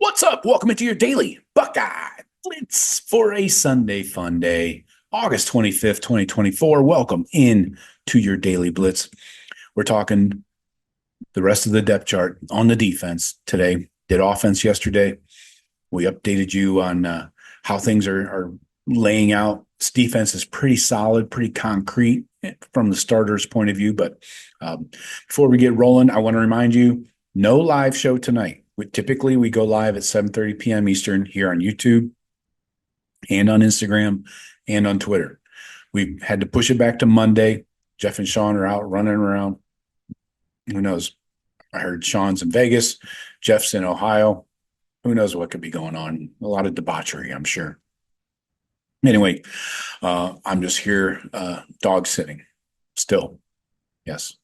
What's up? Welcome into your Daily Buckeye Blitz for a Sunday fun day, August 25th, 2024. Welcome in to your Daily Blitz. We're talking the rest of the depth chart on the defense today. Did offense yesterday. We updated you on how things are laying out. This defense is pretty solid, pretty concrete from the starter's point of view. But before we get rolling, I want to remind you, no live show tonight. Typically, we go live at 7:30 p.m. Eastern here on YouTube and on Instagram and on Twitter. We've had to push it back to Monday. Jeff and Sean are out running around. Who knows? I heard Sean's in Vegas. Jeff's in Ohio. Who knows what could be going on? A lot of debauchery, I'm sure. Anyway, I'm just here dog sitting still. Yes.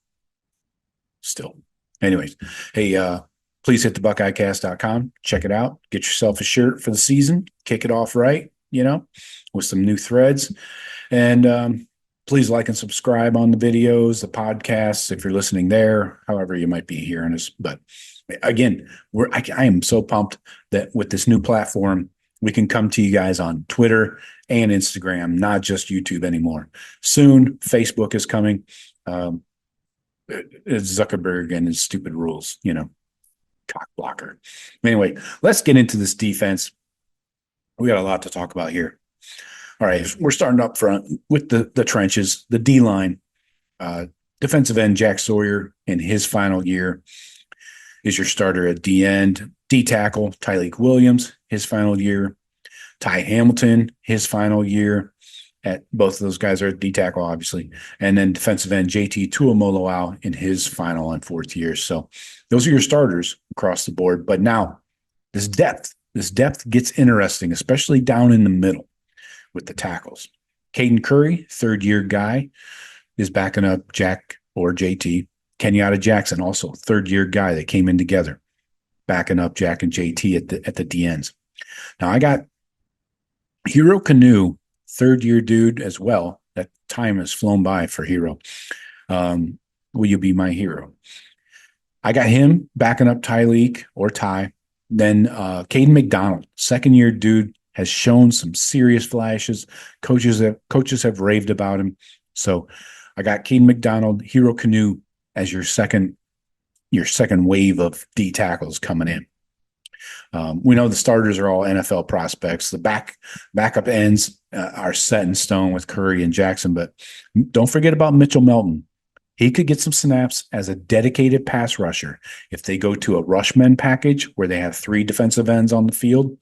Still. Anyways, hey, please hit the BuckeyeCast.com. Check it out. Get yourself a shirt for the season. Kick it off right, with some new threads. And please like and subscribe on the videos, the podcasts, if you're listening there, however you might be hearing us. But again, I am so pumped that with this new platform, we can come to you guys on Twitter and Instagram, not just YouTube anymore. Soon, Facebook is coming. It's Zuckerberg and his stupid rules, cock blocker. Anyway, let's get into this defense. We got a lot to talk about here. All right, we're starting up front with the trenches, the D-line. Defensive end Jack Sawyer in his final year is your starter at D-end. D-tackle Tyleik Williams, his final year. Ty Hamilton, his final year. At both of those guys are at D-tackle, obviously. And then defensive end JT Tuimoloau in his final and fourth year. So those are your starters across the board. But now this depth gets interesting, especially down in the middle with the tackles. Caden Curry, third-year guy, is backing up Jack or JT. Kenyatta Jackson, also third-year guy. They came in together, backing up Jack and JT at the D-ends. Now I got Hero Kanu, third-year dude as well. That time has flown by for Hero. Will you be my hero? I got him backing up Tyleik or Ty. Then Caden McDonald, second-year dude, has shown some serious flashes. Coaches have raved about him. So I got Caden McDonald, Hero Kanu as your second wave of D tackles coming in. We know the starters are all NFL prospects. The backup ends are set in stone with Curry and Jackson, but don't forget about Mitchell Melton. He could get some snaps as a dedicated pass rusher. If they go to a rushman package where they have three defensive ends on the field,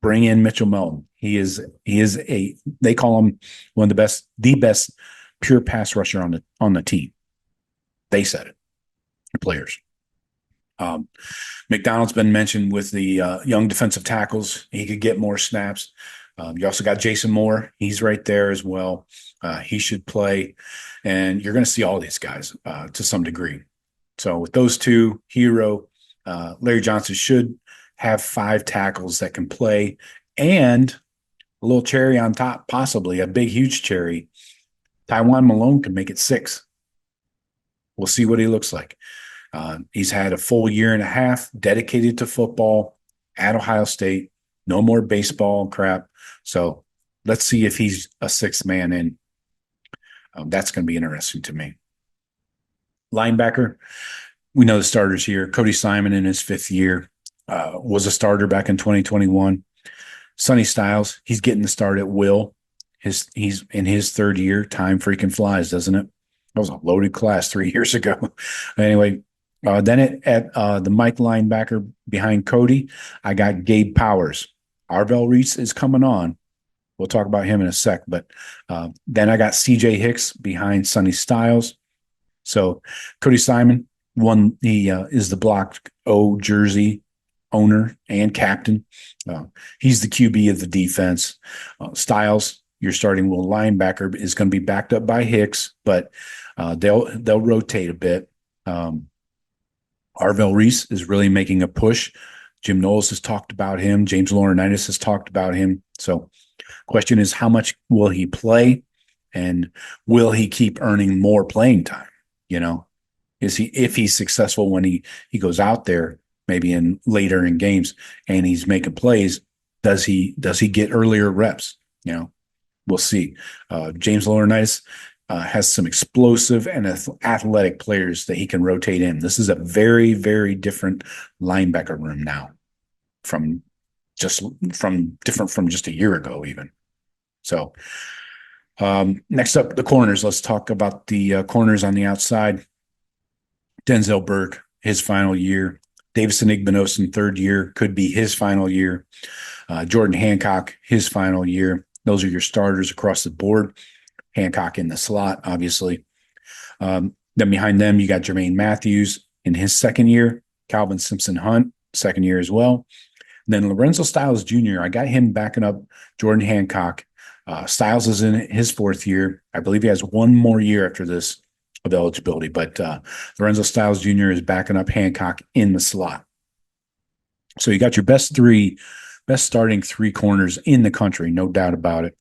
bring in Mitchell Melton. He is they call him one of the best pure pass rusher on the team. They said it, the players. McDonald's been mentioned with the young defensive tackles. He could get more snaps. You also got Jason Moore. He's right there as well. He should play. And you're going to see all these guys to some degree. So with those two, Hero, Larry Johnson should have 5 tackles that can play. And a little cherry on top, possibly a big, huge cherry. Taiwan Malone can make it 6. We'll see what he looks like. He's had a full year and a half dedicated to football at Ohio State. No more baseball crap. So let's see if he's a 6th man in. That's going to be interesting to me. Linebacker, we know the starters here. Cody Simon in his 5th year was a starter back in 2021. Sonny Styles, he's getting the start at will. He's in his 3rd year. Time freaking flies, doesn't it? That was a loaded class 3 years ago. Anyway, then at the Mike linebacker behind Cody, I got Gabe Powers. Arvell Reese is coming on. We'll talk about him in a sec. But then I got CJ Hicks behind Sonny Styles. So Cody Simon, he is the blocked O jersey owner and captain. He's the QB of the defense. Styles, your starting will linebacker, is going to be backed up by Hicks, but they'll rotate a bit. Arvell Reese is really making a push. Jim Knowles has talked about him. James Laurinaitis has talked about him. So question is, how much will he play, and will he keep earning more playing time? If he's successful when he goes out there, maybe in later in games, and he's making plays. Does he get earlier reps? We'll see. James Laurinaitis has some explosive and athletic players that he can rotate in. This is a very, very different linebacker room now from different from just a year ago, even. So next up, the corners. Let's talk about the corners on the outside. Denzel Burke, his final year. Davison Igbinosun, third year, could be his final year. Jordan Hancock, his final year. Those are your starters across the board. Hancock in the slot, obviously. Then behind them, you got Jermaine Matthews in his second year. Calvin Simpson-Hunt, second year as well. Then Lorenzo Styles Jr., I got him backing up Jordan Hancock. Styles is in his fourth year. I believe he has one more year after this of eligibility, but Lorenzo Styles Jr. is backing up Hancock in the slot. So you got your best starting three corners in the country, no doubt about it.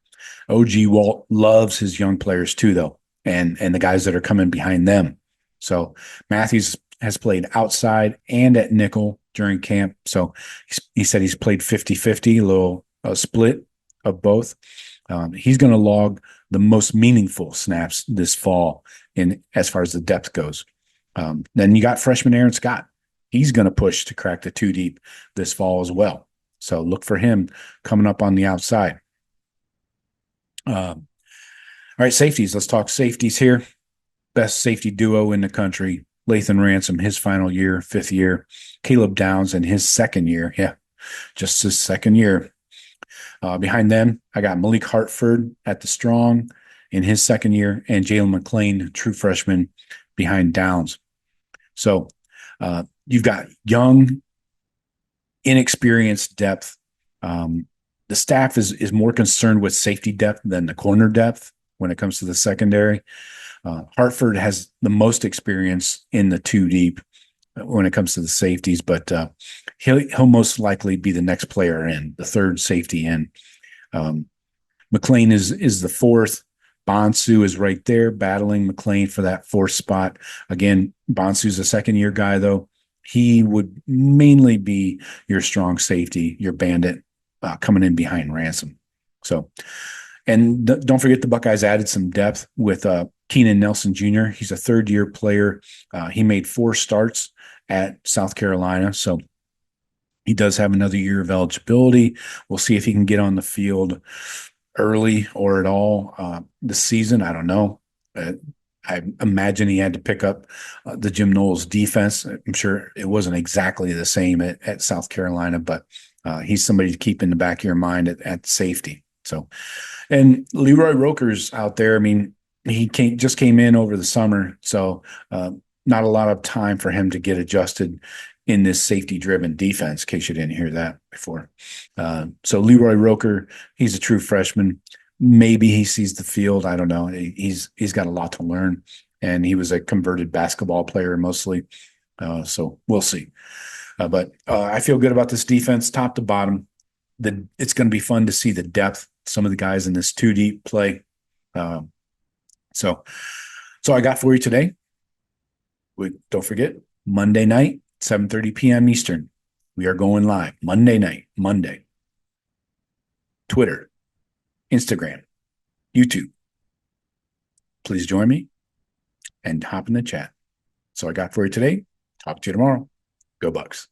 OG Walt loves his young players too, though, and the guys that are coming behind them. So Matthews has played outside and at nickel during camp. So he said he's played 50-50, a little split of both. He's going to log the most meaningful snaps this fall in as far as the depth goes. Then you got freshman Aaron Scott. He's going to push to crack the two deep this fall as well. So look for him coming up on the outside. All right, safeties. Let's talk safeties here. Best safety duo in the country. Lathan Ransom, his final year, fifth year. Caleb Downs in his second year. Yeah, just his second year. Behind them, I got Malik Hartford at the strong in his second year, and Jalen McLean, true freshman, behind Downs. So you've got young, inexperienced depth. The staff is more concerned with safety depth than the corner depth when it comes to the secondary. Hartford has the most experience in the two deep when it comes to the safeties, but he'll most likely be the next player in, the third safety in. McLean is the fourth. Bonsu is right there battling McLean for that fourth spot. Again, Bonsu's a second-year guy, though. He would mainly be your strong safety, your bandit, coming in behind Ransom. So, and don't forget the Buckeyes added some depth with Keenan Nelson Jr. He's a third-year player. He made 4 starts at South Carolina, so he does have another year of eligibility. We'll see if he can get on the field early or at all this season. I don't know. I imagine he had to pick up the Jim Knowles defense. I'm sure it wasn't exactly the same at South Carolina, but he's somebody to keep in the back of your mind at safety. So, and Leroy Roker's out there. I mean, he just came in over the summer, so not a lot of time for him to get adjusted in this safety-driven defense, in case you didn't hear that before. So Leroy Roker, he's a true freshman. Maybe he sees the field. I don't know. He's got a lot to learn, and he was a converted basketball player mostly. So we'll see. But I feel good about this defense, top to bottom. It's going to be fun to see the depth, some of the guys in this two deep play. So I got for you today. Don't forget, Monday night, 7:30 p.m. Eastern. We are going live Monday night, Monday. Twitter, Instagram, YouTube. Please join me and hop in the chat. So I got for you today. Talk to you tomorrow. Go Bucks.